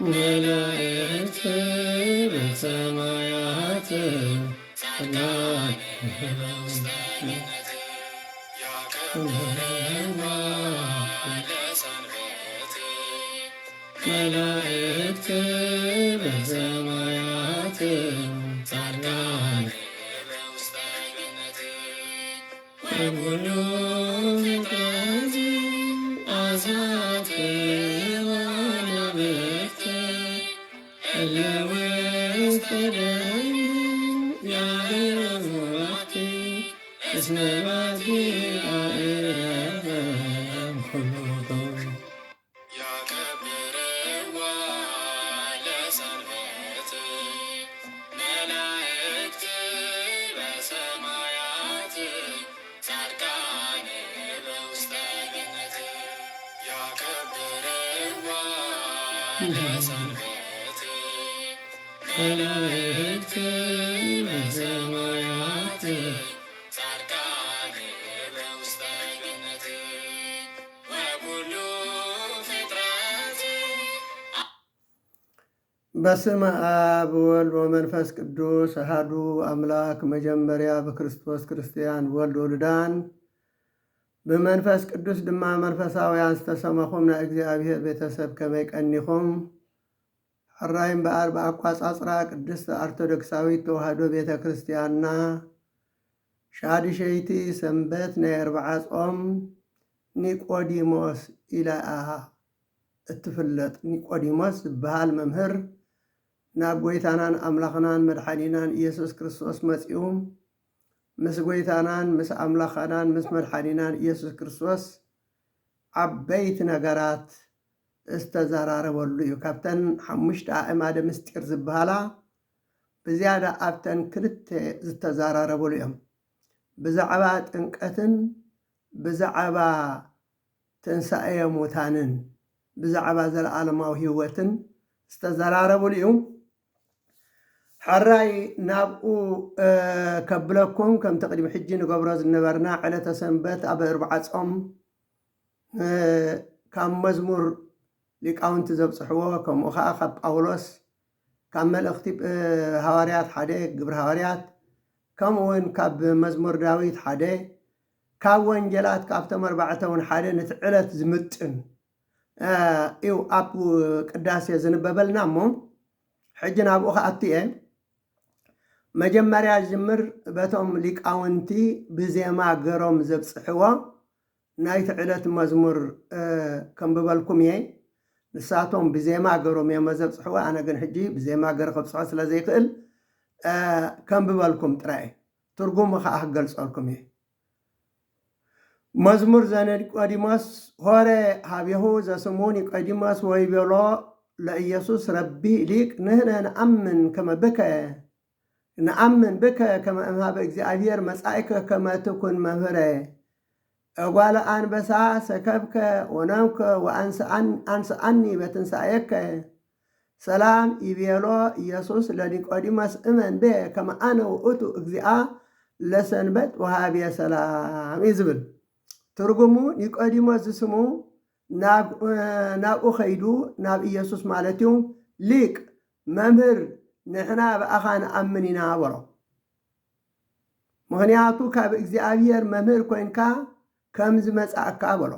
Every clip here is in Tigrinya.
መላእክት በሰማያት ጸጋን በውስጠት ያከብርዋ ለሰንበት መላእክት በሰማያት ጸጋን በውስጠት ወኩሉ ፍጥረት አስማት ወመላእክት እለ ውስተ ደም ያዕረፉ እስመ ባቲአ ኩሎሙ ያከብርዋ ለሰንበት መላእክት በሰማያት ጻድቃን በውስተ ገነት ያከብርዋ ለሰንበት መላእክት በሰማያት ጻድቃን በውስተ ገነት ወኩሉ ፍጥረት በስመ አብ ወወልድ ወመንፈስ ቅዱስ አሐዱ አምላክ መጀመሪያ በክርስቶስ ክርስቲያን ወልድ ወልዳን ብመንፈስ ቅዱስ ድማ መንፈሳውያን ዝተሰመኹም ናይ እግዚአብሔር ቤተሰብ ከመይ ቀኒኹም ሕራይም በዓል በአቋጻጽራ ቅድስት ኦርቶዶክሳዊት ተዋህዶ ቤተ ክርስቲያንና ሻድሸይቲ ሰንበት ናይ 40 ጾም ኒቆዲሞስ ኢላ እትፍለጥ ኒቆዲሞስ ዝበሃል መምህር ናብ ጎይታናን አምላኽናን መድሓኒናን ኢየሱስ ክርስቶስ መጺኡ ምስ ጎይታናን ምስ አምላኻናን ምስ መድሓኒናን ኢየሱስ ክርስቶስ ዓበይቲ ነገራት ዝተዘራረበሉ እዩ። ካብተን 5 አእማደ ምስጢር ዝበሃላ ብዝያዳ ኣብተን 2 ዝተዘራረበሉ እዮም። ብዛዕባ ጥምቀትን ብዛዕባ ትንሣኤ ሙታንን ብዛዕባ ዘለዓለማዊ ህይወትን ዝተዘራረበሉ እዩ። ሕራይ ናብኡ ከብለኩም ከምቲ ቅድሚ ሕጂ ንገብሮ ዝነበርና ዕለተ ሰንበት ኣብ 40 ጾም ካብ መዝሙር ሊቃውንቲ ዘብፅሕዎ ከምኡ ከዓ ካብ ጳውሎስ ካብ መልእኽቲ ሃዋርያት ሓደ ግብሪ ሃዋርያት ከምኡውን ካብ መዝሙር ዳዊት ሓደ ካብ ወንጌላት ካብቶም 4 እውን ሓደ ነቲ ዕለት ዝምጥን እዩ ኣብ ቅዳሴ ዝንበበልና እሞ ሕጂ ናብኡ ከኣቱ እየ መጀመርያ ጅምር በቶም ሊቃውንቲ ብዜማ ገሮም ዘብፅሕዎ ናይቲ ዕለት መዝሙር ከምብበልኩም እየ ንሳቶም ብዜማ ገሮም እዮም ዘብፅሕዎ ኣነ ግን ሕጂ ብዜማ ገረ ከብፅሖ ስለ ዘይክእል ከምብበልኩም ጥራይ ትርጉሙ ከዓ ክገልፀልኩም እየ መዝሙር ዘኒቆዲሞስ ሆረ ሃቤሁ ዘስሙ ኒቆዲሞስ ወይቤሎ ለኢየሱስ ረቢ ሊቅ ንሕነ نأمن بك كما أمهاب እግዚአብሔር መጻእከ كما تكون መምህረ أقوال أنبسا سكبك ونمك وأنسأني بتنسأيك سلام إبيالو يسوس لنيقوديموس أمن به كما أنا وأتو أجزاء لسنبت وهابي سلام يزبل ترجمو نيقوديموس اسمه ناب أخيدو ناب يسوس مالتيوم ليك ممهر نحنا بأخان أمننا برو مغنياتو كاب እግዚአብሔር መምህር ኮይንካ ከምዝ መጻእካ በሎ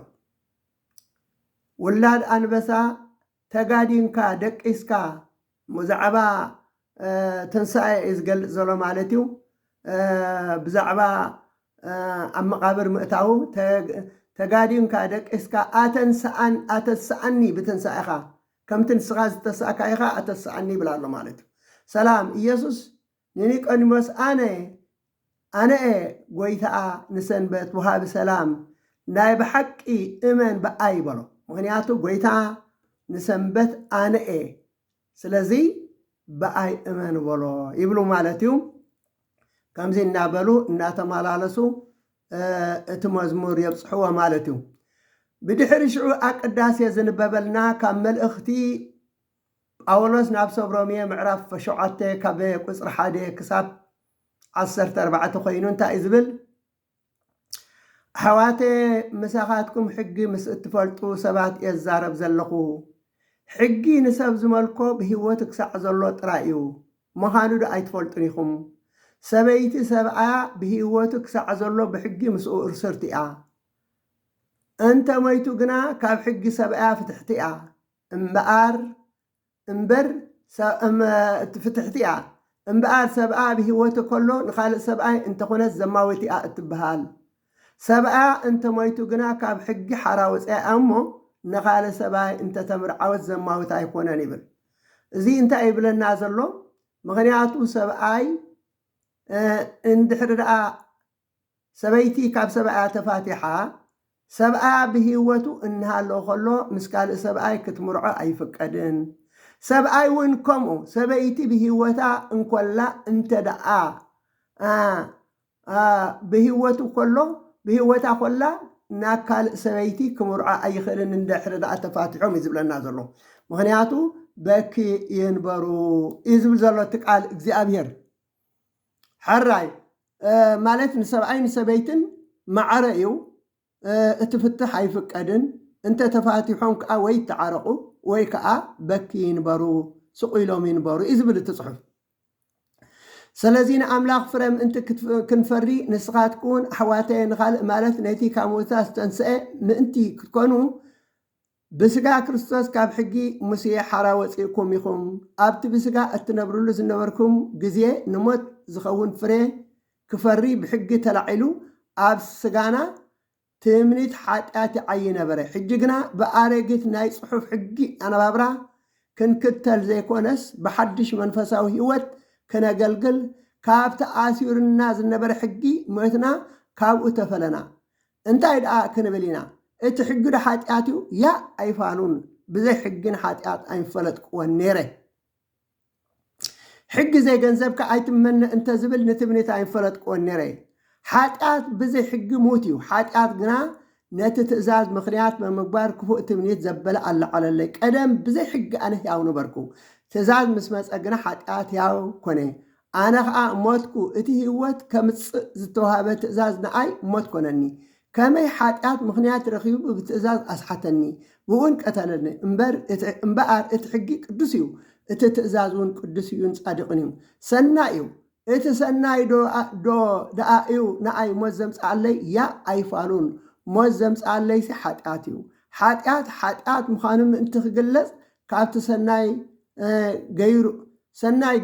ውላድ አንበሳ ተጋዲንካ ደቂስካ ሙዛዕባ ትንሣኤ ዝገልጽ ዘሎ ማለት እዩ ብዛዕባ ኣብ መቃብር ምእታው ተጋዲንካ ደቂስካ ኣተንስኣኒ ብትንሣኤኻ ከምቲ ንስኻ ዝተሳእካ ኢኻ ኣተንስኣኒ ይብላ ኣሎ ማለት እዩ ሰላም ኢየሱስ ንኒቆዲሞስ ኣነ ጎይታኣ ንሰንበት ወሃቢ ሰላም ናይ ብሓቂ እመን በኣይ በሎ ምክንያቱ ጎይታ ንሰንበት ኣነ ስለዚ በኣይ እመን በሎ ይብሉ ማለት እዩ ከምዚ እናበሉ እናተመላለሱ እቲ መዝሙር የብፅሕዎ ማለት እዩ ብድሕሪ ሽዑ ኣቅዳሴ ዝንበበልና ካብ መልእኽቲ ጳውሎስ ናብ ሰብሮሜ ምዕራፍ 7 ካብ ቁፅሪ 1 ክሳብ 14 ኮይኑ እንታይ ዝብል حواتي مساخاتكم حقي تفلطو سبات يزارب زلخو حقي نسب زملكو بهوتك سعزلو طرائيو مخانو دا ايتفلطنيكم سبيتي سبعا بهوتك سعزلو بحقي مسؤ ارسرتيا انت ميتو قنا كاب حقي سبعا فتحتيا امبر فتحتيا امبار سبعا بهوتك كله نخالق سبعا انت خونت زماوتي اتبهال سبعا انت ميتو قنا كاب حقي حراوز امو نخال سبعا انت تمرعوز زماوتي ايكونا نبل زي انت ايبلنا زلو مغنياتو سبعاي اندحر رأى سبيتي كاب سبعا تفاتحا سبعا بهوتو انها لو خلو مسكال سبعاي كتمرعو اي فقدن سبعاي ونكمو سبيتي بهوتا انكولا انت دعا بهوتو كله بهوتا كلا ناكال سبيتي كمرعو اي خلن اندحر رأى تفاتحهم يزبلنا زلو مغنياتو بكي ينبرو يزبل زلو تقال اكزيابير حراي مالت نسبعين سبيتن معرئيو اتفتح يفقدن انت تفاتيحهم كا وي تعرقوا وي كا بكي ينبرو سقيلهم ينبرو يزبل تصحف سلازين املاق فرم انت كنفري نسخات كون حواتي نخال مالت نيتي كاموتاس تنسئ مانتي كتكونوا بسقا كريستوس كاب حقي مسيح حراوصيكم يخم ابت بسقا اتنبرلو زنبركم غزيه نموت زخون فري كفري بحقي تلعيلو اب سقانا تمنيت حاتاتي عينه بري حجقنا باريقت ناي صحف حقي انا بابرا كنكتل زي كونس بحدش منفساو هيوت كنقلقل كابت اسير الناس النبر حقي موتنا كابو تفلنا انتاي دعا كنبلينا ات حقو ده حاتياتيو يا ايفانون بزي حقين حاتيات اينفلت قوان نيري حق زي جنزبك ايتمن انت زبل نتبنيت اينفلت قوان نيري حاتيات بزي حق موتيو حاتيات قنا نت تأزاز مخنيات من مقبار كفوء تبنيت زبل على الليك ادم بزي حق انا ياو نبركو تأزاز مسمس اقنا حاتيات ياو كوني انا موتكو اتي هوت كمتص زتوهابة تأزاز ناي موت كونني كمي حاتيات مخنيات رخيب بتأزاز أسحتني بقون قتلني امبار اتحقي قدسيو اتتأزازون قدسيون صادقنيو سنايو اتسناي دو دائيو ناي موزم صالي يا ايفالون موزم صالي سي حاتياتيو حاتيات مخانم انت خجلص كابت سناي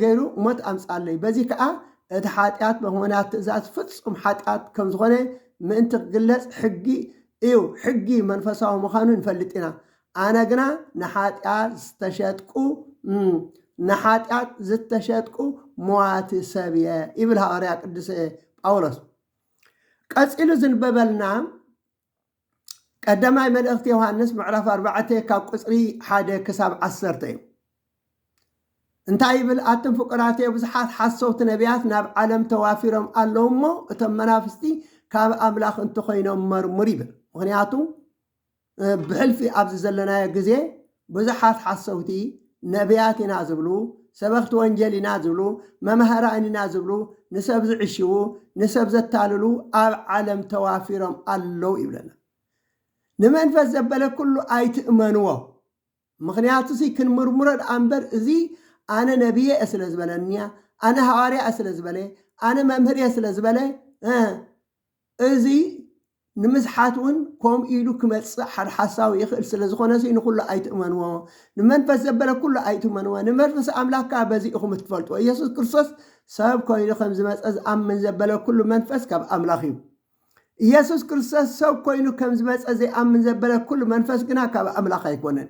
غيرو موت امصالي بزي كا ات حاتيات بهونات تأزاز فصم حاتيات كم زغنه من تقلص حقي حقي منفساو مخانو نفلطينا انا قنا نحاتيات زتشتقو موات سبيه يبلها اريا قدس باولس قصيلو زنببلنا قدماي ملእخت يوحنس معرف 4 كاب قصري 1 كساب 10 انتاي يبل اتم فقراتي بزحات حسوت نبيات ناب عالم توافيرم اللهم اتم منافستي كاب املاخ انت خوينم مرمريب مغنياتو بحلفي ابز زلنا غزي بزحات حسوتي نبياتي نازبلو سبخت وانجلي نازبلو ممهراني نازبلو نسب زعشو نسب زتاللو اب عالم توافيرم الله يبلنا نمنفس زبله كله ايتامنوا مغنياتو سي كن مرمرد انبر ازي انا نبي اسلزبلنيا انا حواري اسلزبله انا ممهري اسلزبله ازي نمزحاتون كوم ايلو كمص حد حساو يخل سلازخونه سي نكل ايتمنوا نمنفس زبله كل ايتمنوا نمنفس املاكا بزي اخم تفلطوا يسوع كريستوس سبب كوينو خمز مصز امن زبله كل منفس كب املاخيو يسوع كريستوس سبب كوينو خمز مصز امن زبله كل منفس غنا كب املاخ يكونن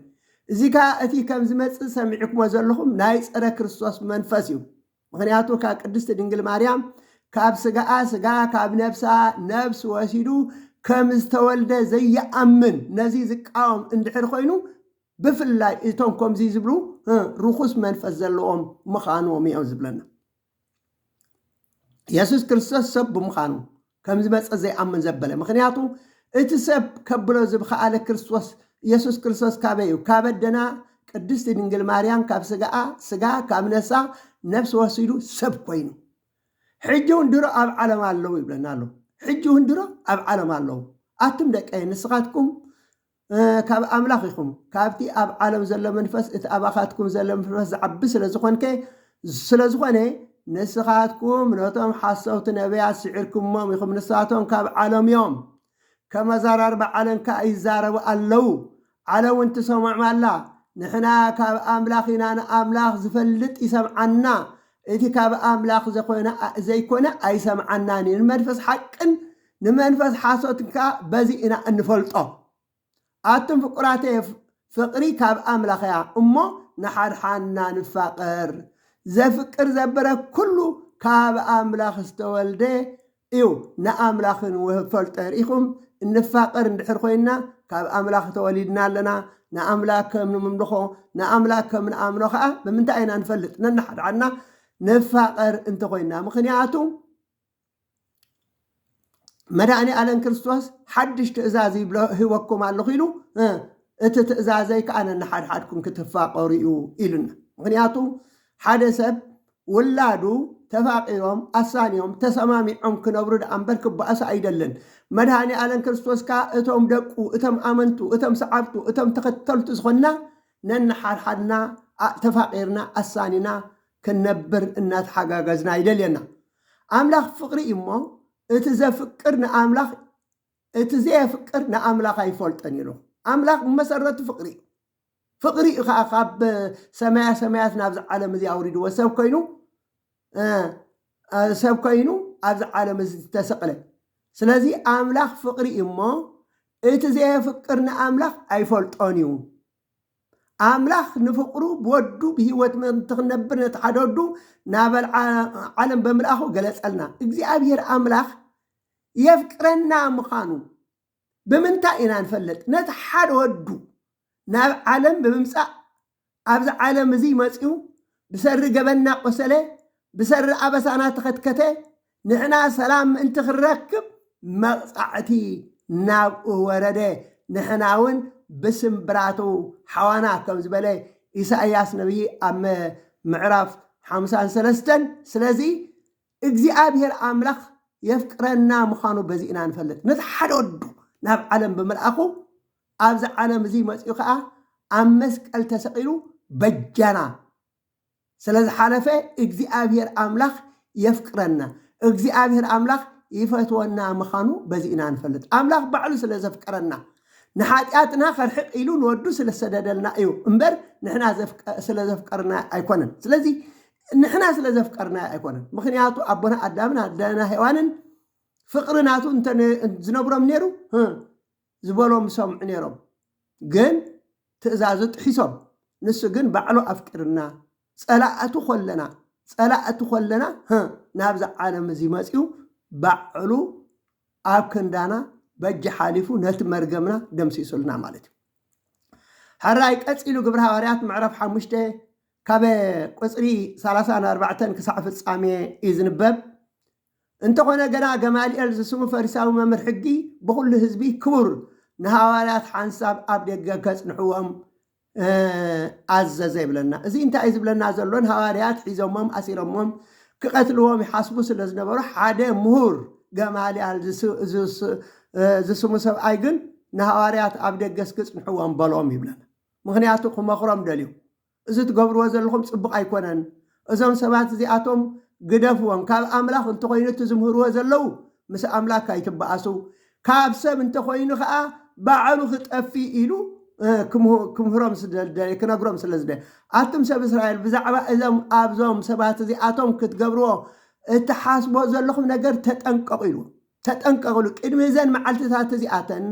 زيكا اتي خمز مصز سمعكم زلخم ناي صره كريستوس منفسيو مغنياتو كا قدست دنگل مريم كاب سغا كاب نفس وسيدو كمز تولد زي يأمن نزي زقاوم اندحر خوينو بفلاي اتون كوم زي زبلو رخص منفس زلوم مخانوم يزبلنا يسوع كريستوس سب مخانو كمز مص زي امن زبله مخنياتو اتسب كبلو زب خاله كريستوس يسوع كريستوس كابيو كابدنا قدست دنگل مريم كاب سغا كاب نفس وسيدو سب كوينو حجون درو اب علم الله يبلنا له حجون درو اب علم الله ኣቱም ደቀይ ንስኻትኩም ካብ ኣምላኺኹም ካብቲ ኣብ ዓለም ዘሎ መንፈስ እቲ ኣባኻትኩም ዘሎ መንፈስ ዝዓቢ ስለዝኾነ ንስኻትኩም ነቶም ሓሰውቲ ነቢያት ስዒርኩሞም ኢኹም ንሳቶም ካብ ዓለም እዮም ከመዛራርባ ዓለም ከዓ ይዛረቡ ኣለው ዓለም እውን ትሰምዖም ኣላ ንሕና ካብ ኣምላኽ ኢና ንኣምላኽ ዝፈልጥ ይሰምዓና እቲ ካብ ኣምላኽ ዘይኮነ ኣይሰምዓናኒ ንመንፈስ ሓቅን ንመንፈስ ሓሶትን ከዓ በዚ ኢና እንፈልጦ ኣቱም ፍቁራተይ ፍቅሪ ካብ ኣምላኽ እያ እሞ ንሓድሓና ንፋቀር ዘፍቅር ዘበረ ኩሉ ካብ ኣምላኽ ዝተወልደ እዩ ንኣምላኽን ወፈልጦ ርኢኹም እንፋቀር እንድሕር ኮይና ካብ ኣምላኽ ተወሊድና ኣለና ንኣምላኽ ከም ንምምልኾ ንኣምላኽ ከም ንኣምኖ ከዓ ብምንታይ ኢና ንፈልጥ ነናሓድሓና ንፋቀር እንተኮይና ምክንያቱ መድኃኒ ዓለም ክርስቶስ ሓድሽ ትእዛዝ ሂወኩም ኣለኹ ኢሉ እቲ ትእዛዘይ ከዓ ነናሓድሓድኩም ክትፋቀሩ እዩ ኢሉና ምክንያቱ ሓደ ሰብ ውላዱ ተፋቂሮም ኣሳኒዮም ተሰማሚዖም ክነብሩ ደኣምበር ክበኣሱ ኣይደለን መድኃኒ ዓለም ክርስቶስ ከዓ እቶም ደቁ እቶም ኣመንቱ እቶም ሰዓብቱ እቶም ተኸተልቱ ዝኾንና ነናሓድሓድና ተፋቂርና ኣሳኒና ክንነብር እናተሓጋገዝና ይደልየና ኣምላኽ ፍቅሪ እሞ እቲ ዘፍቅር ንኣምላኽ እቲ ዘየፍቅር ንኣምላኽ ኣይፈልጠን ኢሉ ኣምላኽ መሰረቱ ፍቅሪ ከዓ ካብ ሰማያት ናብዚ ዓለም እዚ ኣውሪድዎ ሰብ ኮይኑ ኣብዚ ዓለም እዚ ተሰቕለ ስለዚ ኣምላኽ ፍቅሪ እሞ እቲ ዘየፍቅር ንኣምላኽ ኣይፈልጦን እዩ ኣምላኽ ንፍቅሩ ብወዱ ብሂወት ምንትኽነብር ነተሓደዱ ናበል ዓለም በምልኣኹ ገለጸልና እግዚኣብሔር ኣምላኽ የፍቅረና ምዃኑ ብምንታይ ኢና ንፈልጥ ነቲ ሓደ ወዱ ናብ ዓለም ብምምፃእ ኣብዚ ዓለም እዚ መፂኡ ብሰሪ ገበና ቆሰለ ብሰሪ ኣበሳና ተኸትከተ ንሕና ሰላም ምእንቲ ክረክብ መቕፃዕቲ ናብኡ ወረደ ንሕና እውን ብስምብራቱ ሓዋና ከም ዝበለ ኢሳይያስ ነቢይ ኣብ ምዕራፍ 53 ስለዚ እግዚኣብሔር ኣምላኽ የፍቅረና ምዃኑ በዚ ኢና ንፈልጥ ነቲ ሓደ ወዱ ናብ ዓለም ብምልኣኹ ኣብዚ ዓለም እዚ መፂኡ ከዓ ኣብ መስቀል ተሰቂሉ በጃና ስለዚ ሓለፈ እግዚኣብሔር ኣምላኽ የፍቅረና እግዚኣብሔር ኣምላኽ ይፈትወና ምዃኑ በዚ ኢና ንፈልጥ ኣምላኽ ባዕሉ ስለ ዘፍቀረና ንሓጢኣትና ከርሕቕ ኢሉ ንወዱ ስለ ሰደደልና እዩ እምበር ንሕና ስለ ዘፍቀርና ኣይኮነን ስለዚ ንሕና ስለ ዘፍቀርና ኣይኮነን ምክንያቱ ኣቦና ኣዳምን ኣደና ሔዋንን ፍቅሪ ናቱ ዝነብሮም ነይሩ ዝበሎም ሰምዑ ነይሮም ግን ትእዛዙ ጥሒሶም ንሱ ግን ባዕሉ ኣፍቅርና ጸላእቱ ኮለና ናብዚ ዓለም እዚ መፂኡ ባዕሉ ኣብ ክንዳና በጅ ሓሊፉ ነቲ መርገምና ደምሲሱልና ማለት እዩ ሓራይ ቀፂሉ ግብረ ሐዋርያት ምዕራፍ 5 ካብ ቁፅሪ 34 ክሳዕ ፍጻሜ እዩ ዝንበብ እንተኾነ ገና ገማልኤል ዝስሙ ፈሪሳዊ መምህር ሕጊ ብኩሉ ህዝቢ ክቡር ንሐዋርያት ሓንሳብ ኣብ ደገ ከጽንሕዎም ኣዘዘ ይብለና እዚ እንታይ እዩ ዝብለና ዘሎን ሐዋርያት ሒዞሞም ኣሲሮሞም ክቀትልዎም ይሓስቡ ስለ ዝነበሩ ሓደ ምሁር ገማልኤል ዝስሙ ሰብኣይ ግን ንሐዋርያት ኣብ ደገስ ክጽንሕዎም በልኦም ይብለና ምክንያቱ ክመኽሮም ደልዩ እዚ ትገብርዎ ዘለኹም ጽቡቕ ኣይኮነን እዞም ሰባት እዚኣቶም ግደፍዎም ካብ ኣምላኽ እንተኮይኑ ዝምህርዎ ዘለው ምስ ኣምላኽ ኣይትበኣሱ ካብ ሰብ እንተኮይኑ ከዓ ባዕሉ ክጠፊ ኢሉ ክምህሮም ክነግሮም ስለዝደ ኣቱም ሰብ እስራኤል ብዛዕባ እዞም ኣብዞም ሰባት እዚኣቶም ክትገብርዎ እትሓስቦ ዘለኹም ነገር ተጠንቀቑ ኢሉ ተጠንቀቕሉ ቅድሚ ዘን መዓልትታት እዚኣተን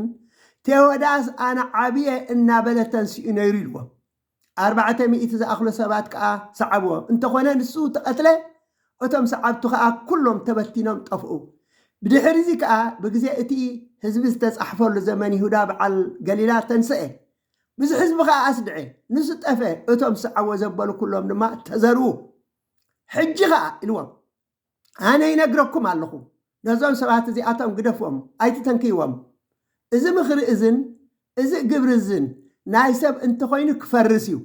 ቴዎዳስ ኣነ ዓብየ እናበለተን ሲኡ ነይሩ ኢልዎ 400 ዝኣኽሉ ሰባት ከዓ ሰዓብዎ እንተኾነ ንሱ ተቐትለ እቶም ሰዓብቱ ከዓ ኩሎም ተበቲኖም ጠፍኡ ብድሕሪ እዚ ከዓ ብግዜ እቲ ህዝቢ ዝተጻሕፈሉ ዘመን ይሁዳ በዓል ገሊላ ተንስአ ብዙሕ ህዝቢ ከዓ ኣስድዐ ንሱ ጠፈ እቶም ሰዓብዎ ዘበሉ ኩሎም ድማ ተዘርኡ ሕጂ ከዓ ኢልዎም ኣነ ይነግረኩም ኣለኹ ነዞም ሰባት እዚኣቶም ግደፍዎም ኣይትተንክይዎም እዚ ምኽሪ እዝን እዚ ግብሪ እዝን ናይ ሰብ እንተኮይኑ ክፈርስ እዩ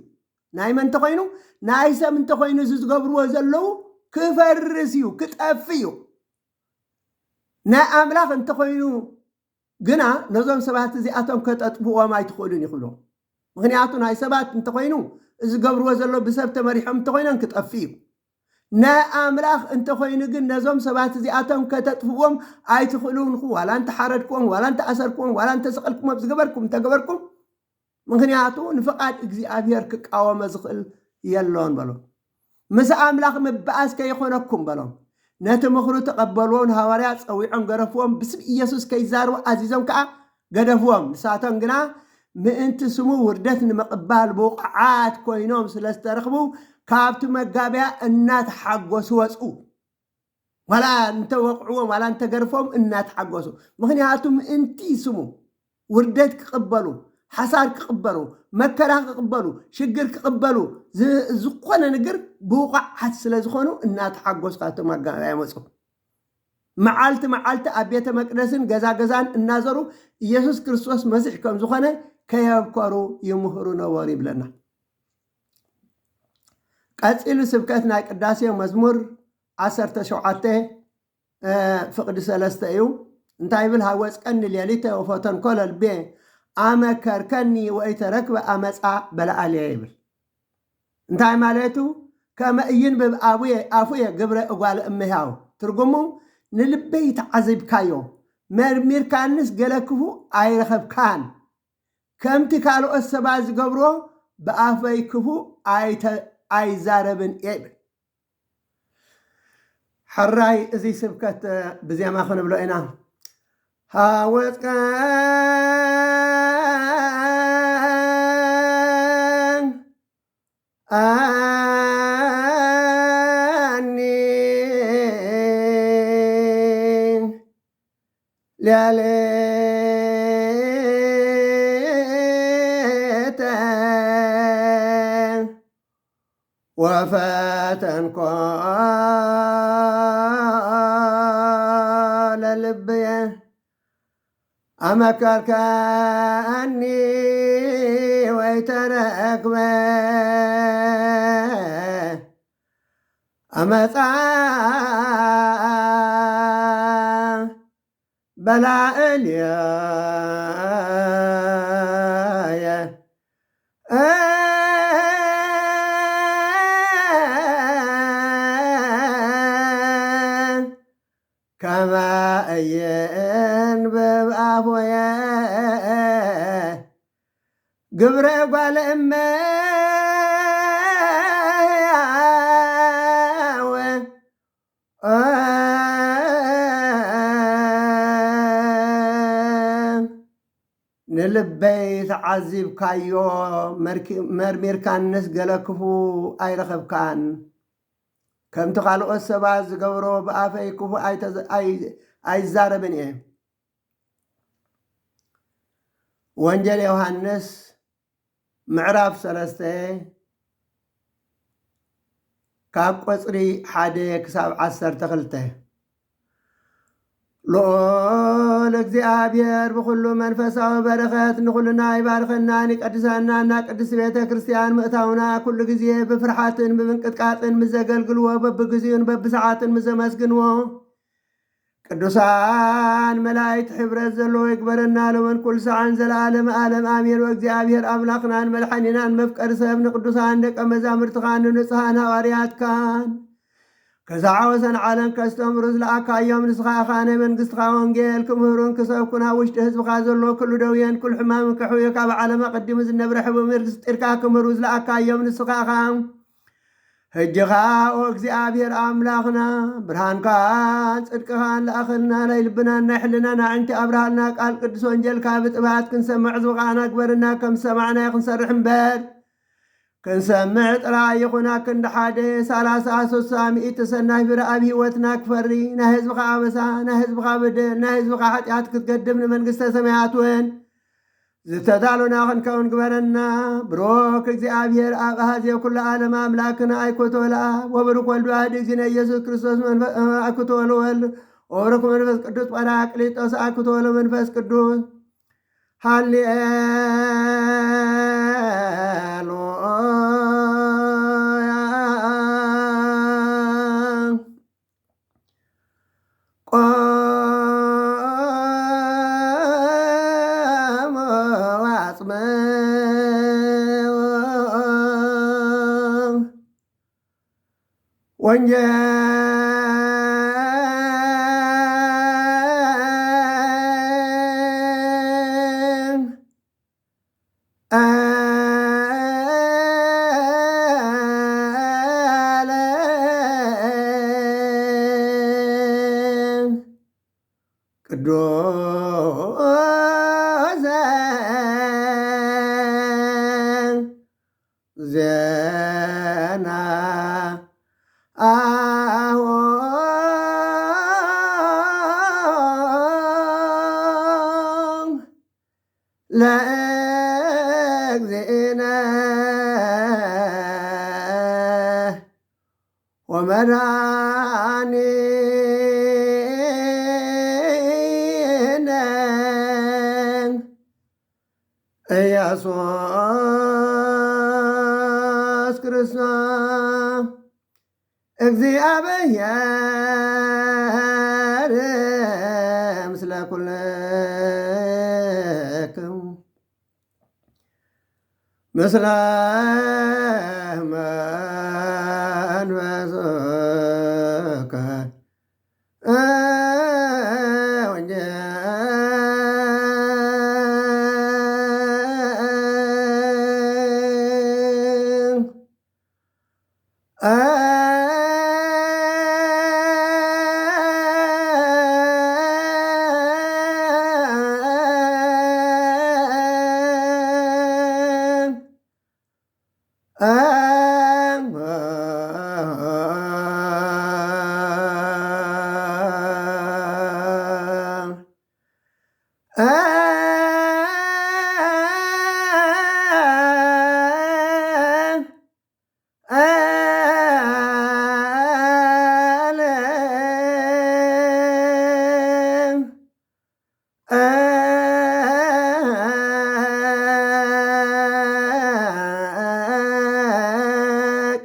ናይ መን እንተኮይኑ ናይ ሰብ እንተኮይኑ ዝገብርዎ ዘለው ክፈርስ እዩ ክጠፍ እዩ ናይ ኣምላኽ እንተኮይኑ ግና ነዞም ሰባት እዚኣቶም ከጠጥብዎም ኣይትኽእሉን ይኽእሉ ምክንያቱ ናይ ሰባት እንተኮይኑ እዚ ገብርዎ ዘሎ ብሰብ ተመሪሖም እንተኮይኖም ክጠፊ እዩ ናይ ኣምላኽ እንተኮይኑ ግን ነዞም ሰባት እዚኣቶም ከተጥፍዎም ኣይትኽእሉን ዋላ እንተ ሓረድኩም ዋላ እንተ ኣሰርኩም ዋላ እንተ ሰቐልኩም ዝገበርኩም እንተገበርኩም ምክንያቱ ንፍቃድ እግዚኣብሔር ክቃወመ ዝኽእል የሎን በሎም ምስ ኣምላኽ ምበኣስ ከይኾነኩም በሎም ነቲ ምኽሩ ተቐበልዎም ሃዋርያት ፀዊዖም ገረፍዎም ብስም ኢየሱስ ከይዛርቡ ኣዚዞም ከዓ ገደፍዎም ንሳቶም ግና ምእንቲ ስሙ ውርደት ንምቕባል ብቑዓት ኮይኖም ስለ ዝተረኽቡ ካብቲ መጋብያ እናተሓጎሱ ወፁ ዋላ እንተወቕዕዎም ዋላ እንተገርፎም እናተሓጎሱ ምክንያቱ ምእንቲ ስሙ ውርደት ክቕበሉ ሓሳር ክቕበሉ መከራ ክቕበሉ ሽግር ክቕበሉ ዝኾነ ነገር ብቑዓት ስለ ዝኾኑ እናተሓጎሱ ካብቶም መጋብያ መፁ መዓልቲ ኣብ ቤተ መቅደስን ገዛገዛን እናዘሩ ኢየሱስ ክርስቶስ መሲሕ ከም ዝኾነ ከየብከሩ ይምህሩ ነበሩ ይብለና ቀፂሉ ስብከት ናይ ቅዳሴ መዝሙር 17 ፍቅዲ 3 እዩ እንታይ ይብል ሃወፅቀኒ ሌሊተ ወፈተንኮ ልቤ ኣመከርከኒ ወይተረክበ ኣመፃ በላኣልየ ይብል እንታይ ማለቱ ከመ እይንብብ ኣፉየ ግብረ እጓለ እመሕያው ትርጉሙ ንልበይ ተዓዚብካዮ መርሚርካንስ ገለ ክፉ ኣይረኸብካን ከምቲ ካልኦት ሰባት ዝገብሮ ብኣፈይ ክፉ ኣይዛረብን እየ ይብል ሕራይ እዚ ስብከት ብዜማ ክንብሎ ኢና ሃወፅቀኒ ሌሊተ ወፈተንኮ ለልብየ ኣመከርከኒ ወይተረክበ ኣመፃ በላእልየ ከመ እየንብብ ኣፎየ ግብረ እጓለ እመሕያው ንልበይ ተዓዚብካዮ መርሚርካንስ ገለ ክፉ ኣይረኸብካን ከምቲ ካልኦት ሰባት ዝገብሮ ብኣፈይ ክፉ ኣይዛረብን እየ ወንጀል ዮሃንስ ምዕራፍ 3 ካብ ቆፅሪ 1 ክሳብ 12 ልኦል እግዚኣብሔር ብኩሉ መንፈሳዊ በረኸት ንኩልና ይባርከናን ይቀድሰናና ቅድስት ቤተ ክርስቲያን ምእታውና ኩሉ ግዜ ብፍርሓትን ብምንቅጥቃጥን ምዘገልግልዎ በብግዚኡን በብሰዓትን ምዘመስግንዎ ቅዱሳን መላእክት ሕብረት ዘለዎ ይግበረና ለወን ኩል ሰዓን ዘለዓለም ዓለም ኣሜን ወእግዚኣብሔር ኣምላኽናን መድሓኒናን መፍቀሪ ሰብ ንቅዱሳን ደቀ መዛሙርትኻን ንንጹሃን ሃዋርያትካን ከዛዓወሰን ዓለም ከስተምሩ ዝለኣካዮም ንስኻ ኢኻ ናይ መንግስትኻ ወንጌል ክምህሩን ክሰብኩን ኣብ ውሽጢ ህዝብካ ዘሎ ኩሉ ደውየን ኩሉ ሕማምን ከሕውዮ ካብ ዓለመ ቀዲሙ ዝነብረ ሕቡእ ምስጢርካ ክምህሩ ዝለኣካዮም ንስኻ ኢኻ ሕጂኻ ኦ እግዚኣብሔር ኣምላኽና ብርሃንካን ጽድቅኻን ለኣኽልና ናይ ልብናን ናይ ሕልናን ኣዕንቲ ኣብርሃልና ቃል ቅዱስ ወንጀልካ ብጥባት ክንሰምዕ ዝብቓዕና ግበርና ከም ሰማዕና ክንሰርሕ እምበር ክንሰምዕ ጥራይ ይኹና ክንዲ ሓደ 30 ሰናይ ፍረ ኣብ ሂወትና ክፈሪ ናይ ህዝብኻ ኣበሳ ናይ ህዝብኻ በደል ናይ ህዝብኻ ኃጢአት ክትገድም ንመንግስተ ሰማያት እውን ዝተዳሉና ክንከውን ግበረና ብሮክ እግዚአብሔር ኣብ ኣሃዝየ ኩሉ ዓለም ኣምላክና ኣይኮቶ ለኣብ ወብሩክ ወልድ ዋሕድ እግዚእነ ኢየሱስ ክርስቶስ ኣይኮቶ ወልድ ወብሩክ መንፈስ ቅዱስ ጰራቅሊጦስ ኣይኮቶ መንፈስ ቅዱስ ሃሌሉያ ቅዱስ ዜና አሁን ለእግዚእነ ወመድኃኒነ ኢየሱስ ክርስቶስ እግዚአብሔር ምስለ ኩልክሙ ምስለ መንፈስከ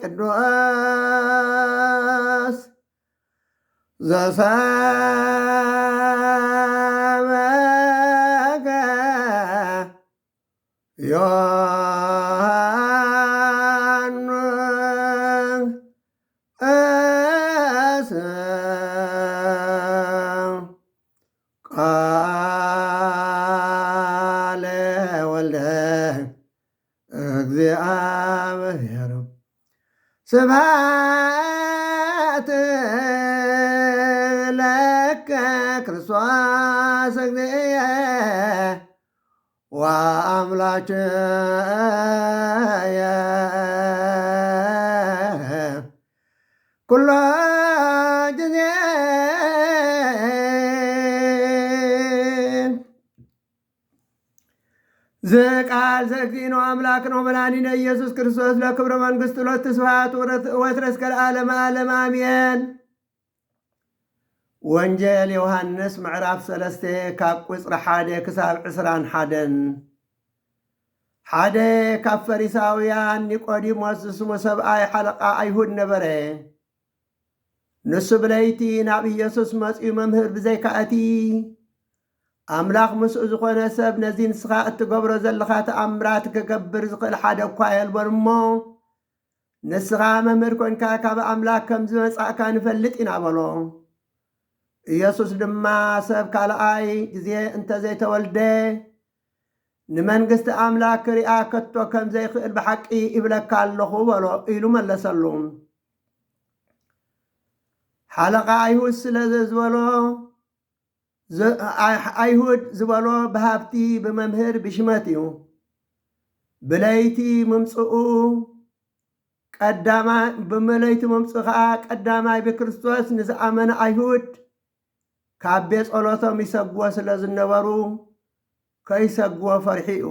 ቅዱስ ዘሰበከ ዮሐንስ ቃለ ወልደ እግዚአብሔር ስብሐት ለከ ክርስቶስ እግዚእየ ወአምላክየ ኩሎ ጊዜ ዝቃል ዘእግዚእነ አምላክ ነው መድኃኒነ ኢየሱስ ክርስቶስ ለክብረ መንግሥት ሎት ስብሐት ወትረ እስከ ለዓለመ ዓለም አሜን። ወንጌል ዮሐንስ ምዕራፍ 3 ካብ ቁፅሪ 1 ክሳብ 21 ሓደ ካብ ፈሪሳውያን ኒቆዲሞስ ዝስሙ ሰብኣይ ሓለቃ ኣይሁድ ነበረ። ንሱ ብለይቲ ናብ ኢየሱስ መፂኡ መምህር ብዘይካእቲ ኣምላኽ ምስኡ ዝኾነ ሰብ ነዚ ንስኻ እትገብሮ ዘለኻ ተኣምራት ክገብር ዝኽእል ሓደ እኳ የልቦን እሞ ንስኻ መምህር ኮንካ ካብ ኣምላክ ከም ዝመጻእካ ንፈልጥ ኢና በሎ። ኢየሱስ ድማ ሰብ ካልኣይ ግዜ እንተዘይተወልደ ንመንግሥቲ ኣምላክ ክሪኣ ከቶ ከም ዘይኽእል ብሓቂ ይብለካ ኣለኹ በሎ ኢሉ መለሰሉ። ሓለቃ ኣይሁድ ስለ ዝበሎ ኣይሁድ ዝበሎ ብሃብቲ ብመምህር ብሽመት እዩ። ብለይቲ ምምፅኡ ከዓ ቀዳማይ ብክርስቶስ ንዝኣመነ ኣይሁድ ካብ ቤት ጸሎቶም ይሰግዎ ስለ ዝነበሩ ከይሰግዎ ፈርሒኡ።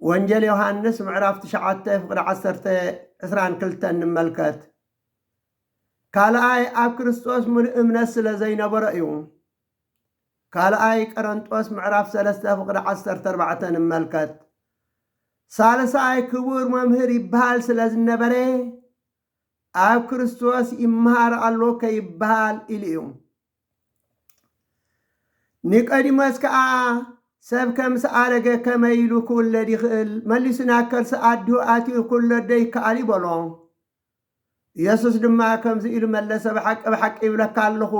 ወንጌል ዮሐንስ ምዕራፍ 9 ፍቅዲ 10-22 ንመልከት። ካልኣይ ኣብ ክርስቶስ ሙሉእ እምነት ስለ ዘይነበረ እዩ። ካልኣይ ቆሮንጦስ ምዕራፍ 3 ፍቅዲ 14 ንመልከት። ሳልሳይ ክቡር መምህር ይበሃል ስለ ዝነበረ ኣብ ክርስቶስ ይመሃር ኣሎ ከይበሃል ኢሉ እዩ። ኒቆዲሞስ ከዓ ሰብ ከም ሰኣረገ ከመይ ኢሉ ክውለድ ይኽእል? መሊሱ ናብ ከርሲ ኣዲሁ ኣትዩ ክውለዶ ይከኣል ይበሎ። ኢየሱስ ድማ ከምዚ ኢሉ መለሰ ብሓቂ ይብለካ ኣለኹ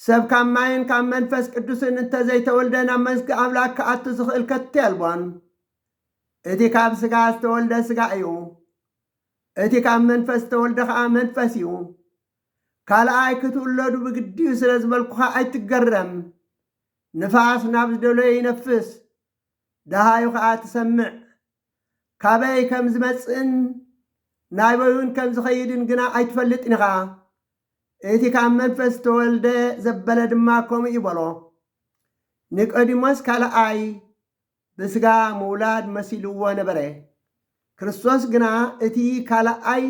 ሰብ ካብ ማይን ካብ መንፈስ ቅዱስን እንተዘይተወልደ ናብ መንግሥቲ ኣምላክ ክኣቱ ዝኽእል ከቶ የልቦን እቲ ካብ ስጋ ዝተወልደ ስጋ እዩ እቲ ካብ መንፈስ ዝተወልደ ከዓ መንፈስ እዩ ካልኣይ ክትውለዱ ብግዲዩ ስለ ዝበልኩኻ ኣይትገረም ንፋስ ናብ ዝደለዮ ይነፍስ ደሃዩ ከዓ ትሰምዕ ካበይ ከም ዝመጽእን ናይበዩን ከም ዝኸይድን ግና ኣይትፈልጥን ኢኻ እቲ ካብ መንፈስ ዝተወልደ ዘበለ ድማ ከምኡ ይበሎ ኒቆዲሞስ ካልኣይ ብስጋ ምውላድ መሲልዎ ነበረ ክርስቶስ ግና እቲ ካልኣይ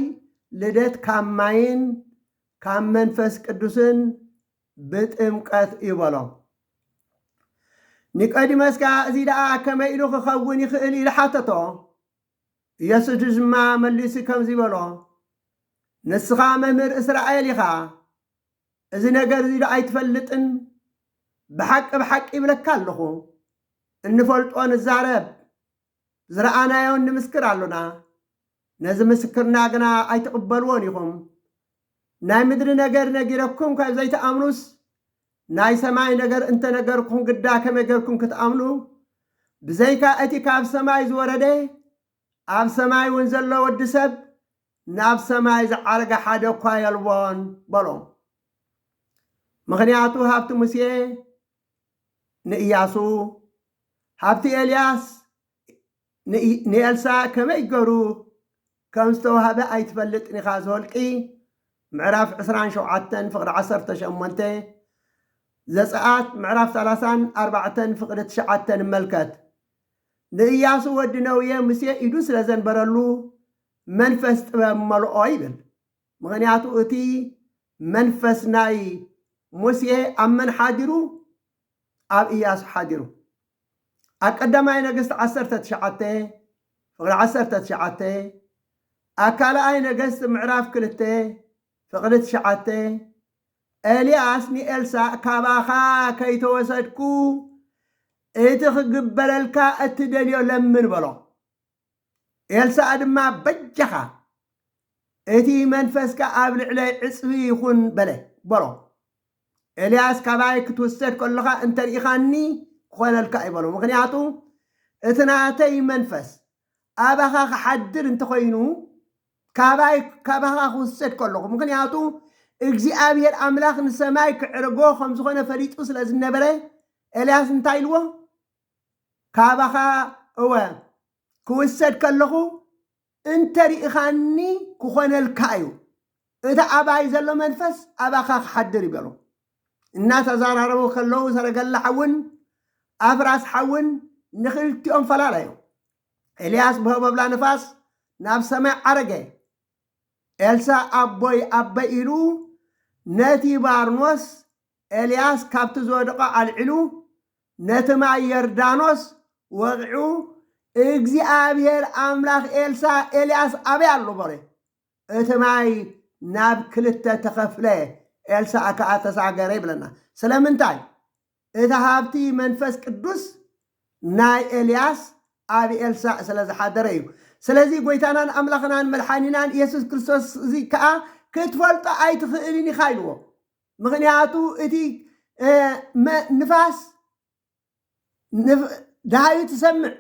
ልደት ካብ ማይን ካብ መንፈስ ቅዱስን ብጥምቀት ይበሎ ኒቆዲሞስ ከዓ እዚ ደኣ ከመይ ኢሉ ክኸውን ይኽእል ኢሉ ሓተቶ ኢየሱስ ድማ መሊሱ ከምዚ ይበሎ ንስኻ መምህር እስራኤል ኢኻ እዚ ነገር እዚ ዶ ኣይትፈልጥን ብሓቂ ይብለካ ኣለኹ እንፈልጦ ንዛረብ ዝረኣናዮ ንምስክር ኣሎና ነዚ ምስክርና ግና ኣይትቕበልዎን ኢኹም ናይ ምድሪ ነገር ነጊረኩም ካብ ዘይተኣምኑስ ናይ ሰማይ ነገር እንተነገርኩም ግዳ ከመይ ገርኩም ክትኣምኑ ብዘይካ እቲ ካብ ሰማይ ዝወረደ ኣብ ሰማይ እውን ዘሎ ወዲ ሰብ ናብ ሰማይ ዝዓረገ ሓደ እኳ የልቦን በሎ ምኽንያቱ ሃብቲ ሙሴ ንኢያሱ ሃብቲ ኤልያስ ንኤልሳ ከመይ ገሩ ከም ዝተዋህበ ኣይትፈልጥን ኢኻ ዝወልቂ ምዕራፍ 27 ፍቕዲ 18 ዘፀአት ምዕራፍ 34 ፍቕዲ 9 ንመልከት ንኢያሱ ወዲ ነውየ ሙሴ ኢዱ ስለ ዘንበረሉ መንፈስ ጥበብ መልኦ ይብል ምኽንያቱ እቲ መንፈስ ናይ ሙሴ ኣብ መን ሓዲሩ ኣብ ኢያሱ ሓዲሩ ኣብ ቀዳማይ ነገሥቲ 19 ፍቕዲ 19 ኣብ ካልኣይ ነገሥቲ ምዕራፍ 2 ፍቕዲ 9 ኤልያስ ንኤልሳዕ ካባኻ ከይተወሰድኩ እቲ ክግበረልካ እትደልዮ ለምን በሎ ኤልሳዕ ድማ በጀኻ እቲ መንፈስካ ኣብ ልዕለይ ዕፅቢ ይኹን በሎ ኤልያስ ካባይ ክትወሰድ ከለኻ እንተሪኢኻኒ ክኾነልካ ይበሎ ምክንያቱ እቲ ናተይ መንፈስ ኣባኻ ክሓድር እንተኮይኑ ካባኻ ክውሰድ ከለኹ ምክንያቱ እግዚኣብሔር ኣምላኽ ንሰማይ ክዕርጎ ከም ዝኾነ ፈሊጡ ስለ ዝነበረ ኤልያስ እንታይ ኢልዎ ካባኻ እወ ክውሰድ ከለኹ እንተሪኢኻኒ ክኾነልካ እዩ እቲ ኣባይ ዘሎ መንፈስ ኣባኻ ክሓድር ይበሎ እናተዘራረቡ ከለዉ ሰረገላ ሓውን ኣፍራስ ሓውን ንኽልቲኦም ፈላለዩ ኤልያስ ብህበብላ ንፋስ ናብ ሰማይ ዓረገ ኤልሳዕ ኣቦይ ኢሉ ነቲ ባርኖስ ኤልያስ ካብቲ ዝወደቐ ኣልዒሉ ነቲ ማይ ዮርዳኖስ ወቕዑ እግዚኣብሔር ኣምላኽ ኤልሳዕ ኤልያስ ኣበይ ኣሎ በሎ እቲ ማይ ናብ ክልተ ተኸፍለ ኤልሳዕ ከዓ ተሳገረ ይብለና ስለምንታይ እቲ ሃብቲ መንፈስ ቅዱስ ናይ ኤልያስ ኣብ ኤልሳዕ ስለ ዝሓደረ እዩ ስለዚ ጎይታናን ኣምላኽናን መድሓኒናን ኢየሱስ ክርስቶስ እዚ ከዓ ክትፈልጦ ኣይትኽእልን ኢኻ ኢልዎ ምክንያቱ እቲ ንፋስ ዳሃዩ ትሰምዕ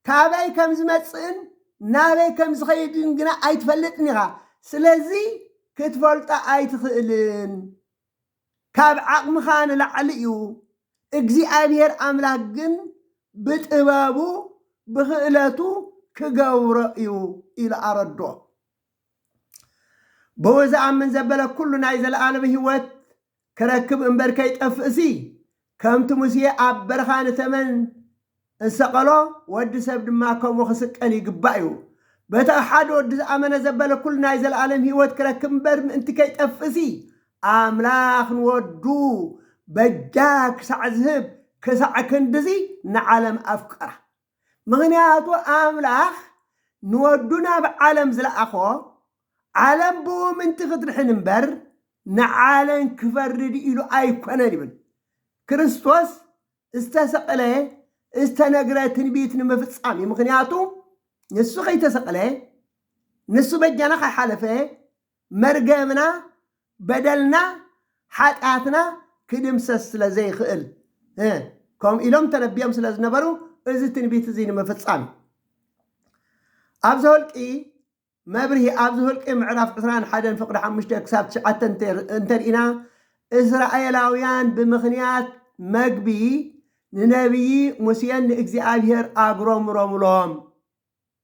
ካበይ ከም ዝመፅእን ናበይ ከም ዝኸይድን ግና ኣይትፈልጥን ኢኻ ስለዚ ክትፈልጦ ኣይትኽእልን ካብ ዓቕምኻ ንላዕሊ እዩ እግዚኣብሔር ኣምላክ ግን ብጥበቡ ብኽእለቱ ክገብሮ እዩ ኢሉ ኣረዶ ብኡ ዝኣምን ዘበለ ኩሉ ናይ ዘለኣለም ህይወት ክረክብ እምበር ከይጠፍእሲ ከምቲ ሙሴ ኣብ በረኻ ንተመን እንሰቐሎ ወዲ ሰብ ድማ ከምኡ ክስቀል ይግባእ እዩ በቲ ሓደ ወዲ ዝኣመነ ዘበለ ኩሉ ናይ ዘለኣለም ህይወት ክረክብ እምበር ምእንቲ ከይጠፍእሲ ኣምላኽ ንወዱ በጃ ክሳዕ ዝህብ ክሳዕ ክንድዚ ንዓለም ኣፍቀራ ምክንያቱ ኣምላኽ ንወዱ ናብ ዓለም ዝለኣኾ ዓለም ብኡ ምንቲ ክትድሕን እምበር ንዓለም ክፈርድ ኢሉ ኣይኮነን ይብል ክርስቶስ ዝተሰቐለ ዝተነግረ ትንቢት ንምፍጻም እዩ ምክንያቱ ንሱ ከይተሰቐለ نسو بجانا خي حلفه مرقمنا بدلنا حاتاتنا كدمسس لزي خئل كم إلهم تنبيهم سلاز نبرو إذا تنبيت زين مفتصام أبزهولك مبرهي أبزهولك معرف عسران حدا فقد حمشتك كساب شعات انتر إنا إسرائيلاويان بمخنيات مقبي ننبي مسيان إكزيابير أقرام رمولهم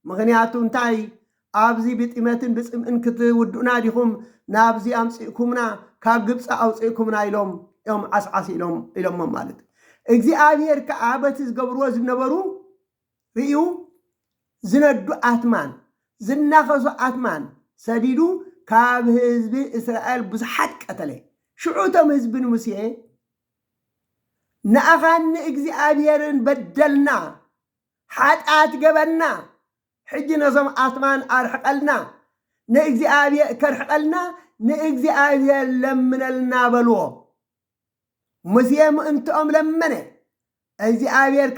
مخنياتو انتاي أبزي بتئمتن بسم إنكت ودونا ديهم نابزي أمسيكمنا كاقبس أوسيكمنا إلهم يوم عسعس إلهم ممالد إكزيابير كعابت زقبروا زنبرو ريو زندو آتمان زنخزو آتمان سديدو كاب هزب إسرائيل بزحات قتله شعوتهم هزب المسيح نأغان إكزيابيرن بدلنا حاتات قبلنا حجي نظام آتمان أرحقلنا نإكزيابير كرحقلنا نإكزيابير لمن النابلو مسيح انتم لمنه إكزيابير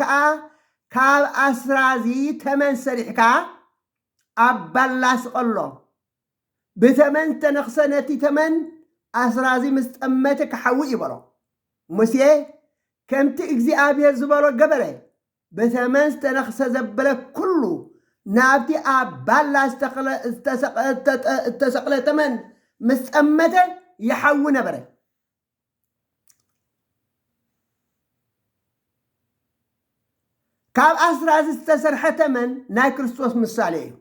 كاب أسرازي تمن سريحكا أبالاس الله بثمن تنخسنتي تمن أسرازي مستأمتك حوئي برو مسيح كم إكزيابير زبالو قبله بثمن تنخس زبالك كله نابتي أبالاس تسقل تمن مستأمته يحونا بره كاب أسراز استسرح تمن ناي كريستوس مساليه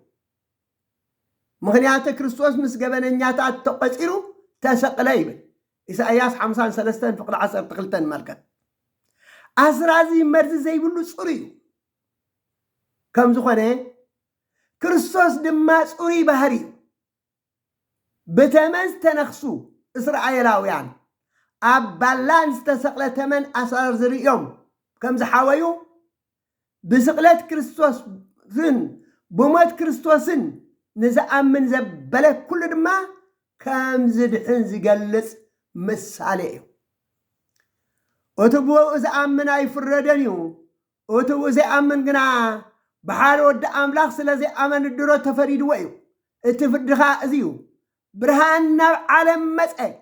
مغنيات كريستوس مسقبن النياتات تقصيرو تسقليب إساياس 53 فقد 10 تقلتن مالكت أسرازي مرز زي بلو صريو كم زخونه كريستوس دما صري بهري بتمنز تنخسو إسرائيلاويان أبالان استسقل تمن أسرار زريوم كم زحاويو بسقلت كريستوس بموت كريستوسن نزأمن زبلك كل دما كم زدحن زقلس مساليه أتبو زأمن أي فردنيو أتبو زأمن قنا بحال ود أملاخ سلازي أمن الدرو تفريد ويو اتفدخا أزيو برهان عالم مسأي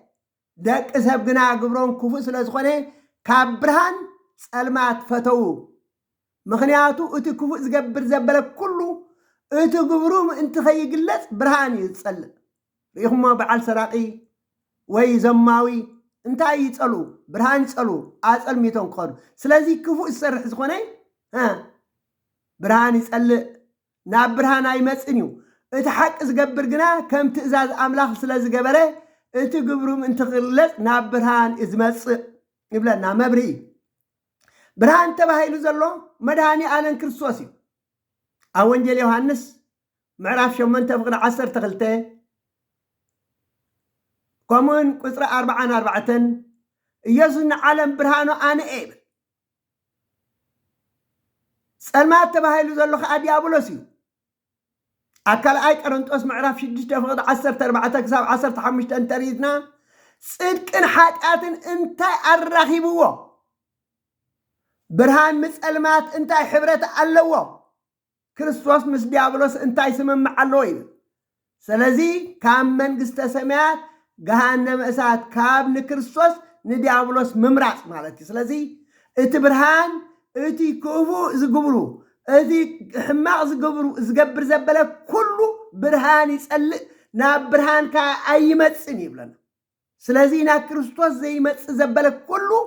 داك أسهب قنا قبرون كفو سلازخوني كاب برهان سألمات فتو مخنياتو اتي كفو زقبر زبلك كله اتي قبروم انت خيقلت برهان يتسأل ريخما بعال سراقي وي زماوي انت يتسألو برهان يتسألو أسأل ميتون قادو سلازي كفو السرح زخوني برهان يتسأل ناب برهان اي مسئنيو اتي حق زقبر قنا كم تأزاز أملاخ سلازي قبره اتي قبروم انت خيقلت ناب برهان ازمس يبلنا مبري برهان تبهيلو زلو مدهاني آلن كريستوسي أونجل يوحنس معرف شمن تفقد 10 تغلته كمون قصر 4 يزن عالم برهانو أنا إيه سلمات تبهيلو زلو خادي أبولوسي أكل أي كرنتوس معرف شدش تفقد 10 كساب 10 تريدنا صدق إن حاتاتن انتي الرخيبوه برهان مسألمات انتاي حبرت اللوه كريستوس مس ديابلوس انتاي سمم علوي سلازي كام منغسته سميات جهنم اسات كاب نكريستوس نديابلوس ممراص مالتي سلازي ات برهان اتي كوفو زغبرو اتي حماق زغبرو زغبر زبله كله برهان يصل نا برهان كا ايمصني بلنا سلازي نا كريستوس زي مص زبله كله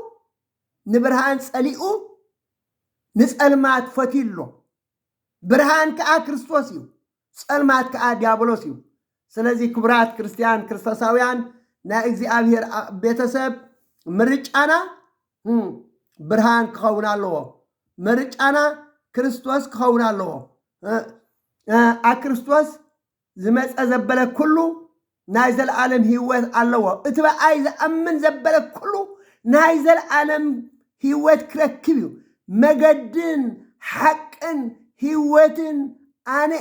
نبرهان صليقو نسألمات فتيلو برهان كا كريستوسيو سألمات كا ديابولوسيو سلازي كبرات كريستيان كريستوساويان نا إكزيابير بيتسب مرج أنا برهان كخونا اللو مرج أنا كريستوس كخونا اللو كريستوس زمس أزبلك كله نايزل عالم هيوات اللو اتبا عايز أمن زبلك كله نايزل عالم هيوات كركبيو مجدن حقن هيوتن أنا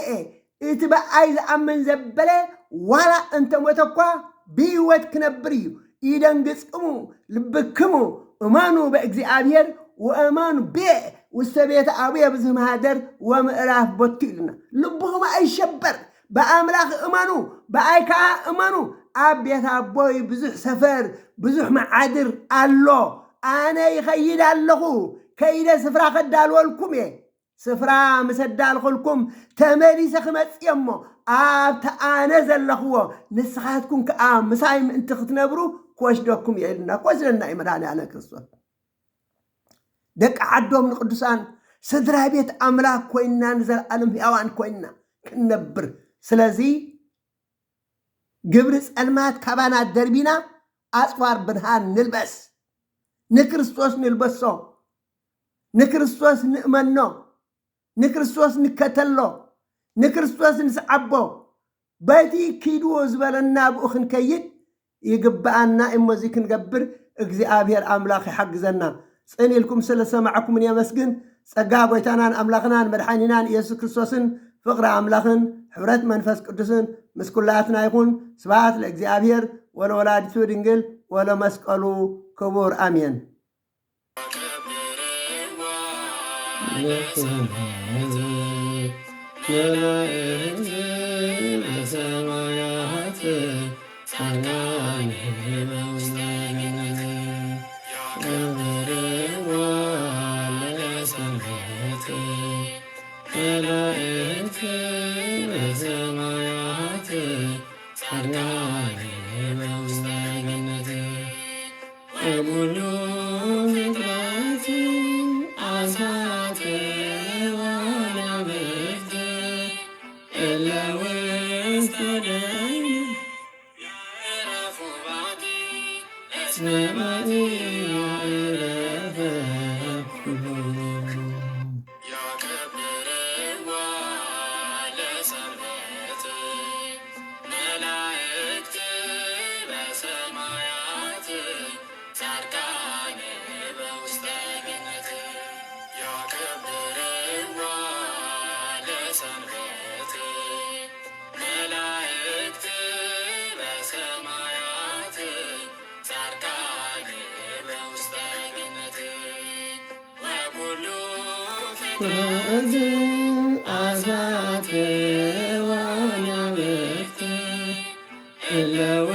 اتبا عايز أمن زبلة ولا أنت متقوى بيوت كنبريو إيدان قسمو لبكمو أمانو بإكزيابير وأمانو بيه والسبيت أبيه بزهم هادر ومقراف بطيلنا لبهم أي شبر بأملاخ أمانو بأيكا أمانو أبيت أبوي بزح سفر بزح معادر الله أنا يخيل الله كيدا سفرا خدال والكم سفرا مسدال خلكم تمالي سخمت يمو أبتا أنا زلخوا نسخاتكم كأم مسايم انت ختنبرو كوش دوكم يعلنا كوش لنا إمراني أنا كرسوات دك عدوم القدسان سدرا بيت أملاك كوينا نزل ألم هيوان كوينا كنبر سلازي قبرس المات كابانا دربينا أصفار برهان نلبس نكرستوس نلبسو نكرستوس نأمنو نكرستوس نكتلو نكرستوس نسعبو بيتي كيدو زبالنا بأخن كيد يقبأنا إما زيك نقبر اقزي آبير أملاخي حق زنا سأني لكم سلسة معكم من يمسكن سقاب ويتانان أملاخنان مدحانينان يسو كريستوسن فقر أملاخن حبرت منفس قدسن مسكولاتنا يكون سبعات لأقزي آبير ولا ولادتو دنجل ولا مسكالو كبور آمين أزمات وانا بكت إلا